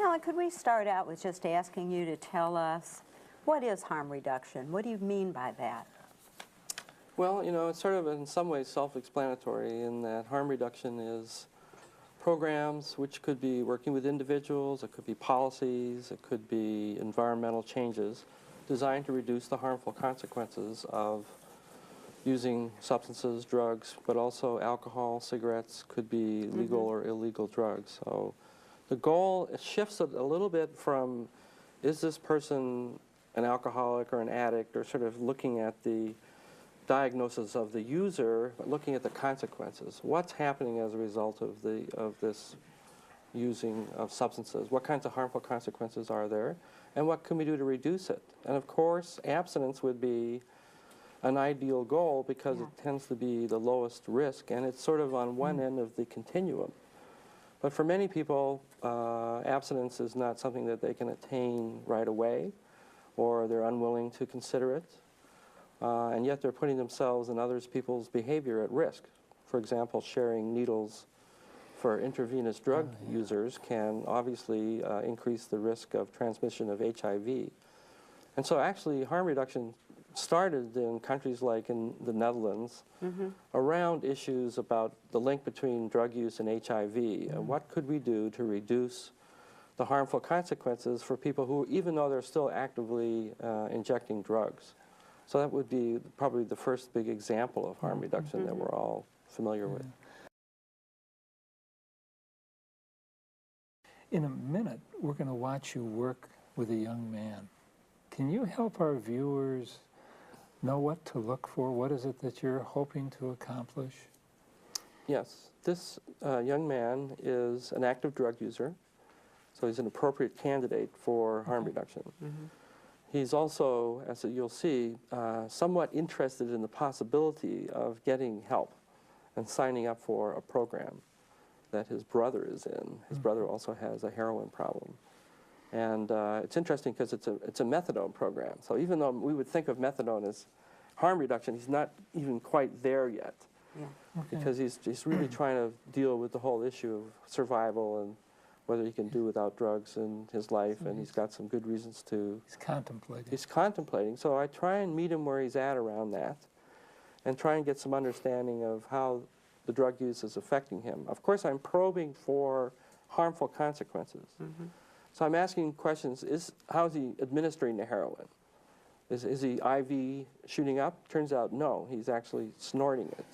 Alan, could we start out with just asking you to tell us what is harm reduction? What do you mean by that? Well, you know, it's sort of in some ways self-explanatory in that harm reduction is programs which could be working with individuals, it could be policies, it could be environmental changes designed to reduce the harmful consequences of using substances, drugs, but also alcohol, cigarettes, could be legal or illegal drugs. So the goal shifts it a little bit from, is this person an alcoholic or an addict, or sort of looking at the diagnosis of the user, but looking at the consequences. What's happening as a result of this using of substances? What kinds of harmful consequences are there? And what can we do to reduce it? And of course, abstinence would be an ideal goal because it tends to be the lowest risk, and it's sort of on one end of the continuum. But for many people, abstinence is not something that they can attain right away, or they're unwilling to consider it. And yet they're putting themselves and others people's behavior at risk. For example, sharing needles for intravenous drug users can obviously increase the risk of transmission of HIV. And so actually harm reduction started in countries like in the Netherlands around issues about the link between drug use and HIV. And what could we do to reduce the harmful consequences for people who, even though they're still actively injecting drugs. So that would be probably the first big example of harm reduction that we're all familiar with. In a minute, we're going to watch you work with a young man. Can you help our viewers know what to look for? What is it that you're hoping to accomplish? Yes, this young man is an active drug user, so he's an appropriate candidate for harm reduction. He's also, as you'll see, somewhat interested in the possibility of getting help and signing up for a program that his brother is in. His brother also has a heroin problem. And it's interesting because it's a methadone program. So even though we would think of methadone as harm reduction, he's not even quite there yet. Because he's really trying to deal with the whole issue of survival and whether he can do without drugs in his life, and he's got some good reasons to. He's contemplating. He's contemplating. So I try and meet him where he's at around that and try and get some understanding of how the drug use is affecting him. Of course, I'm probing for harmful consequences. So I'm asking questions, how is he administering the heroin? Is he IV shooting up? Turns out no, he's actually snorting it.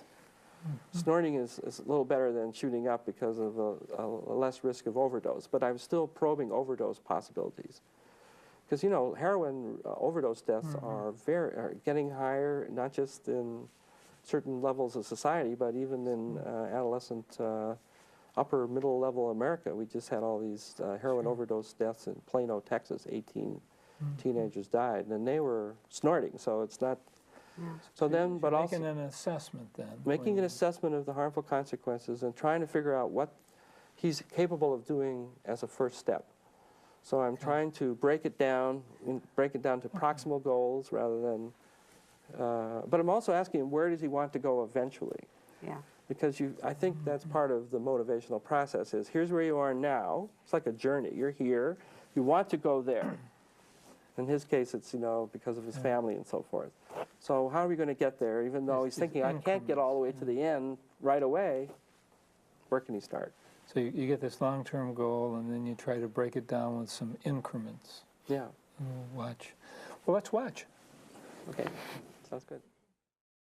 Snorting is a little better than shooting up because of a less risk of overdose, but I'm still probing overdose possibilities. Because, you know, heroin overdose deaths are getting higher, not just in certain levels of society, but even in adolescent, upper middle level America. We just had all these heroin overdose deaths in Plano, Texas. 18 teenagers died, and they were snorting, so it's not. So then, but also making an assessment then. Making an assessment of the harmful consequences and trying to figure out what he's capable of doing as a first step. So I'm trying to break it down to proximal goals rather than, but I'm also asking him, where does he want to go eventually? Because I think that's part of the motivational process is, here's where you are now. It's like a journey. You're here. You want to go there. In his case, it's, you know, because of his family and so forth. So how are we going to get there, even though he's thinking, I can't get all the way to the end right away? Where can he start? So you get this long-term goal, and then you try to break it down with some increments. Yeah. And we'll watch. Well, let's watch. Okay. Sounds good.